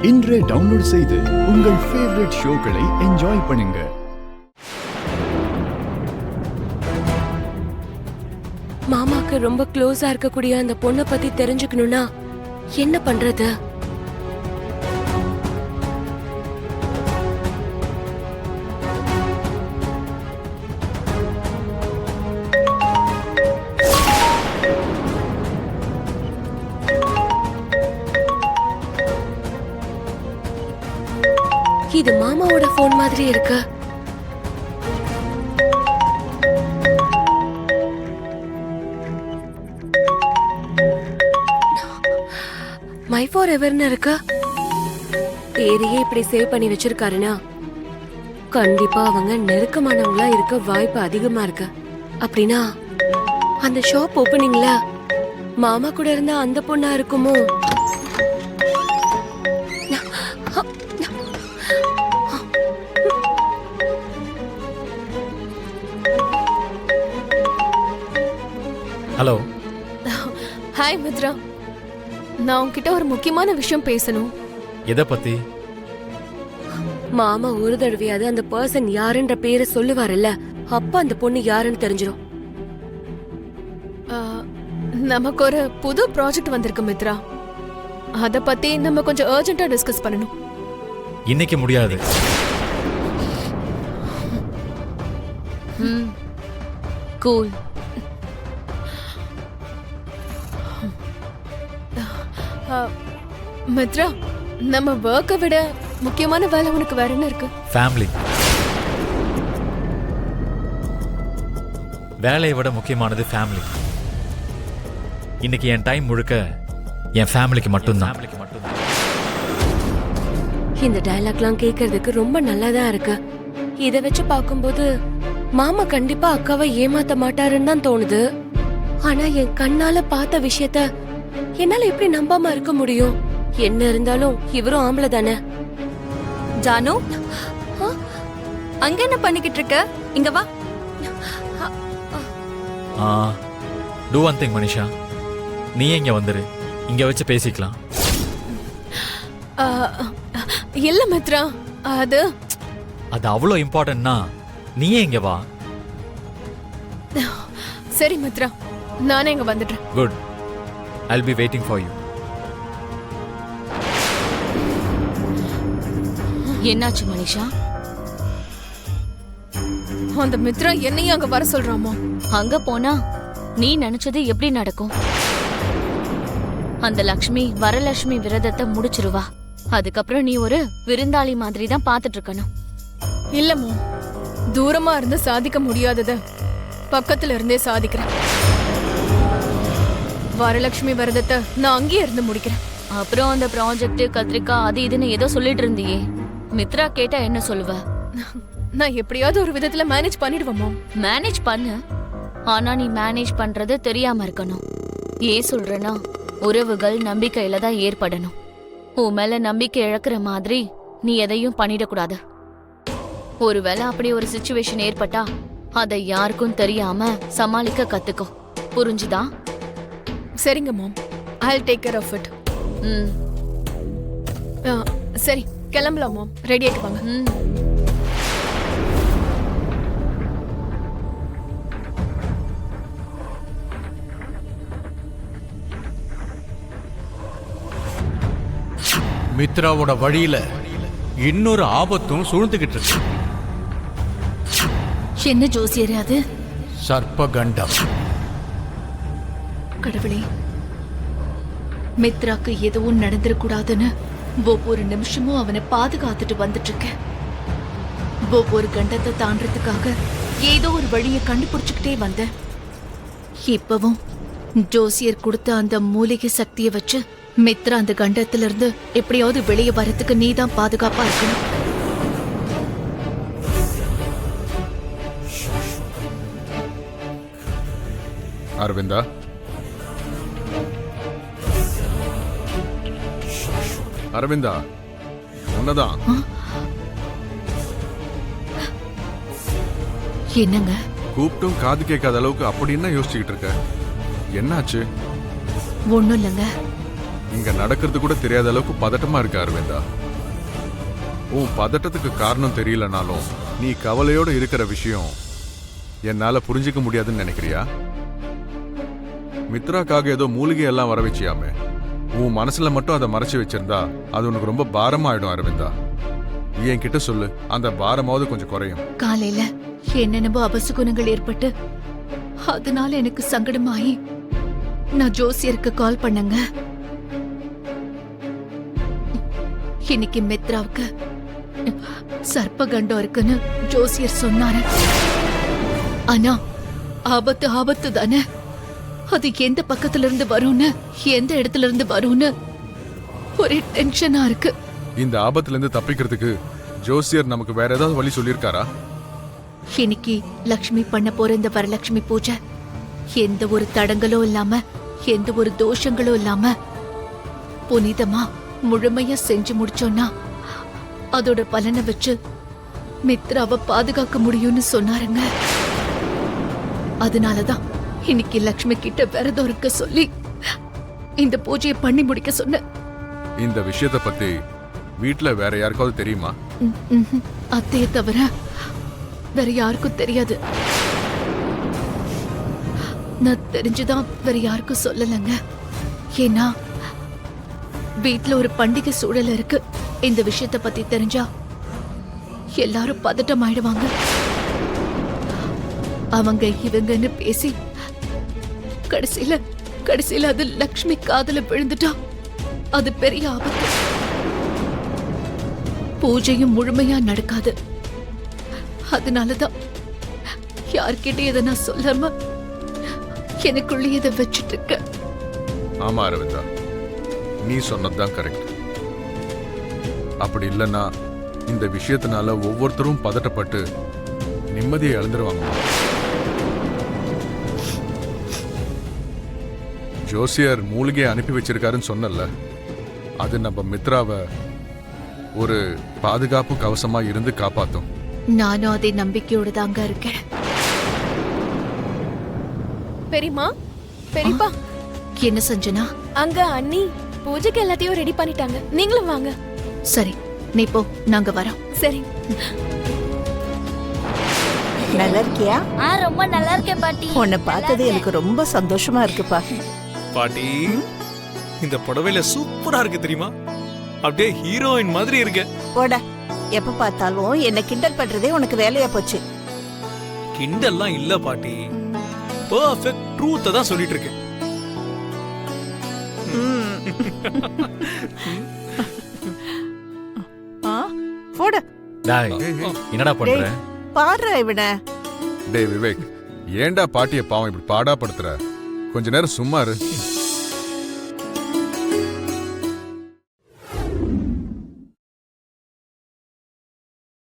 இன்றே டவுன்லோட் செய்து உங்கள் ஃபேவரட் ஷோக்களை என்ஜாய் பண்ணுங்க. மாமாக்கு ரொம்ப க்ளோஸா இருக்கக்கூடிய அந்த பொண்ணை பத்தி தெரிஞ்சுக்கணும்னா என்ன பண்றது? இது மாமாவோட போன் மாதிரி இருக்கு. மை ஃபார் எவர்னு இருக்கு. பேரையே இப்படி சேவ் பண்ணி வச்சிருக்காருன்னா கண்டிப்பா அவங்க நெருக்கமானவங்களா இருக்க வாய்ப்பு அதிகமா இருக்கு. அப்படின்னா அந்த ஷாப் ஓபனிங்ல மாமா கூட இருந்த அந்த பொண்ணா இருக்குமோ? ஹலோ. ஹாய் மித்ரா, நான் உன்கிட்ட ஒரு முக்கியமான விஷயம் பேசணும். எதை பத்தி? மாமா ஒரு தடவையாவது அந்த பர்சன் யாருன்ற பேரை சொல்லுவாருல்ல, அப்ப அந்த பொண்ணு யாருன்னு தெரிஞ்சிடும். நமக்கு ஒரு புது ப்ராஜெக்ட் வந்திருக்கு மித்ரா, அத பத்தி நம்ம கொஞ்சம் அர்ஜென்ட்டா டிஸ்கஸ் பண்ணணும். இன்னைக்கு முடியாது. கூல். மித்ரா, நம்ம வர்க்கை விட முக்கியமான வேலை உனக்கு வேற என்ன இருக்கு? ஃபேமிலி. வேலையை விட முக்கியமானது ஃபேமிலி. இன்னைக்கு என் டைம் முழுக்க என் ஃபேமிலிக்கு மட்டும்தான். இந்த டயலாக்லாம் கேட்கறதுக்கு ரொம்ப நல்லாதான் இருக்கு. இத வச்சு பார்க்கும்போது மாமா கண்டிப்பா அக்காவை ஏமாத்த மாட்டாருன்னு தான் தோணுது. ஆனா என் கண்ணால பார்த்த விஷயத்த என்னால எப்படி நம்பாம இருக்க முடியும்? என்ன இருந்தாலும் இவரும் ஆம்பளை தானே. ஜானு, அங்க என்ன பண்ணிக்கிட்டு இருக்க? இங்க வா. டூ ஒன் திங் மனிஷா, நீ இங்க வந்துரு, இங்க வச்சு பேசிக்கலாம். இல்ல மித்ரா, அது அவ்வளோ இம்பார்ட்டன்ட்னா நீயே இங்க வா. சரி மித்ரா, நானே இங்க வந்துடுறேன். Good, I'll be waiting for you. என்னாச்சு மனிஷா? அந்த மித்ரா என்னையும் அங்க வர சொல்றாமோ? அங்க போனா நீ நினைச்சது எப்படி நடக்கும்? அந்த லக்ஷ்மி வரலட்சுமி விரதத்தை முடிச்சிருவா. அதுக்கப்புறம் நீ ஒரு விருந்தாளி மாதிரி தான் பாத்துட்டு இருக்கணும். இல்லமோ, தூரமா இருந்து சாதிக்க முடியாதத பக்கத்துல இருந்தே சாதிக்கிறேன். வரலட்சுமி விரதத்தை நான் அங்கேயே இருந்து முடிக்கிறேன். அப்புறம் அந்த ப்ராஜெக்ட் கத்திரிக்காய் அது இதுன்னு ஏதோ சொல்லிட்டு இருந்தியே, மித்ரா கேட்டா என்ன சொல்லுவ? நான் எப்படியாவது ஒரு விதத்துல மேனேஜ் பண்ணிடுவோமோ? மேனேஜ் பண்ணு, ஆனா நீ மேனேஜ் பண்றது தெரியாம இருக்கணும். ஏன் சொல்றேன்னா, உறவுகள் நம்பிக்கையில தான் ஏற்படணும். உன் மேல நம்பிக்கை இழக்கிற மாதிரி நீ எதையும் பண்ணிடக்கூடாது. ஒருவேளை அப்படி ஒரு சிச்சுவேஷன் ஏற்பட்டா அதை யாருக்கும் தெரியாம சமாளிக்க கத்துக்கோ. புரிஞ்சுதா? சரிங்க மாம், I'll take care of it. சரி, கிளம்பலாம் மாம். ரெடி ஆயிட்டு வாங்க. மித்ராவோட வழியில இன்னொரு ஆபத்தும் சூழ்ந்துகிட்டு இருக்கு. என்ன ஜோசியரே அது? சர்ப்பகண்டம். கடவுளே, மித்ராக்கு எதுவும் நடந்துடக்கூடாதுன்னு ஒவ்வொரு நிமிஷமும் அவனை பாதுகாத்துட்டு வந்துட்டு இருக்கேன். ஒவ்வொரு கண்டத்தை தாண்டறதுக்காக ஏதோ ஒரு வழியை கண்டுபிடிச்சுக்கிட்டே வந்தேன். இப்பவும் ஜோசியர் கொடுத்த அந்த மூலிகை சக்தியை வச்சு மித்ரா அந்த கண்டத்துல இருந்து எப்படியாவது வெளியே வரத்துக்கு நீதான் பாதுகாப்பா இருக்கணும். அரவிந்தா, அரவிந்தா, உன்னதான். என்னங்க? கூப்பிட்டும் காது கேட்காத அளவுக்கு அப்படி என்ன யோசிச்சுக்கிட்டு இருக்க? என்னாச்சு? ஒண்ணும் இல்லைங்க. இங்க நடக்கிறது கூட தெரியாத அளவுக்கு பதட்டமா இருக்கு அரவிந்தா. உன் பதட்டத்துக்கு காரணம் தெரியலனாலும் நீ கவலையோட இருக்கிற விஷயம் என்னால புரிஞ்சிக்க முடியாதுன்னு நினைக்கிறியா? மித்ராக்காக ஏதோ மூலிகை எல்லாம் வர வச்சியாமே, உன் மனசுல மட்டும் அதை மறைச்சு வச்சிருந்தா அது உனக்கு ரொம்ப பாரமாயிடும் அரவிந்தா. என்கிட்ட சொல்லு, அந்த பாரமாவது கொஞ்சம் குறையும். காலையில என்னென்னவோ அபசுகுணங்கள் ஏற்பட்டு அதனால எனக்கு சங்கடமாயி நான் ஜோசியருக்கு கால் பண்ணங்க. இன்னைக்கு மித்ராவுக்கு சர்ப்பகண்டம் இருக்குன்னு ஜோசியர் சொன்னாரு. ஆனா ஆபத்து ஆபத்து தானே. அது எந்த பக்கத்துல இருந்து வரும்னு, எந்த இடத்துல இருந்து வரும்னு ஒரே டென்ஷனா இருக்கு. இந்த ஆபத்துல இருந்து தப்பிக்கிறதுக்கு ஜோசியர் நமக்கு வேற ஏதாவது வழி சொல்லியிருக்காரா? இன்னைக்கு லக்ஷ்மி பண்ண போற இந்த வரலட்சுமி பூஜை எந்த ஒரு தடங்களும் இல்லாம, எந்த ஒரு தோஷங்களும் இல்லாம புனிதமா முழுமையா செஞ்சு முடிச்சோம்னா அதோட பலனை வச்சு மித்ராவை பாதுகாக்க முடியும்னு சொன்னாருங்க. அதனாலதான் இன்னைக்கு லக்ஷ்மி கிட்ட விரதம் இருக்க சொல்லி இந்த பூஜையை பண்ணி முடிக்க சொன்னேன். இந்த விஷயத்தை பத்தி வீட்ல வேற யாருக்காவது தெரியுமா? அத்தையை தவிர வேற யாருக்கும் தெரியாது. நான் தெரிஞ்சுதான் வேற யாருக்கும் சொல்லலைங்க. ஏன்னா வீட்ல ஒரு பண்டிகை சூழல் இருக்கு. இந்த விஷயத்தை பத்தி தெரிஞ்சா எல்லாரும் பதட்டம் ஆயிடுவாங்க. அவங்க இவங்கன்னு பேசி கடைசியில அது லக்ஷ்மி காதுல விழுந்துட்டா அது பெரிய ஆபத்து. பூஜையும் முழுமையா நடக்காது. அதனாலதான் யார்கிட்ட இதை நான் சொல்லாம எனக்குள்ளே இதை வச்சுட்டு இருக்க. ஆமா அரவிந்தா, நீ சொன்னதுதான் கரெக்ட். அப்படி இல்லைன்னா இந்த விஷயத்தினால ஒவ்வொருத்தரும் பதட்டப்பட்டு நிம்மதியை இழந்துருவாங்க. ஜோசியர் மூலிகையை அனுப்பி வச்சிருக்காருன்னு சொன்னல, அது நம்ம மித்ராவை ஒரு பாதுகாப்பு கவசமா இருந்து காப்பாத்தும். நானும் அதே நம்பிக்கையோட தாங்க இருக்கேன். பெரியம்மா, பெரியப்பா, என்ன சஞ்சனா? அங்க அண்ணி பூஜைக்கு எல்லாத்தையும் ரெடி பண்ணிட்டாங்க. நீங்களும் வாங்க. சரி, நீ போ, நாங்க வரோம். சரி. நல்லா இருக்கியா? ரொம்ப நல்லா இருக்கேன் பாட்டி. உன்னை பார்த்தது எனக்கு ரொம்ப சந்தோஷமா இருக்குப்பா. பாட்டி, இந்த புடவையில சூப்பரா இருக்கு தெரியுமா? அப்படியே ஹீரோயின் மாதிரி இருக்கு. போட, எப்ப பார்த்தாலும் என்ன கிண்டல் பண்றதே உனக்கு வேலையா போச்சு. கிண்டல்லாம் இல்ல பாட்டி, பெர்ஃபெக்ட் ட்ரூத்த தான் சொல்லிட்டு இருக்கேன். போட. டாய், என்னடா பண்ற? பாடுற இவன. டேய் விவேக், ஏன்டா பாட்டிய பாவம் இப்படி பாடா படுத்துற? கொஞ்ச நேரம் சும்மா இரு.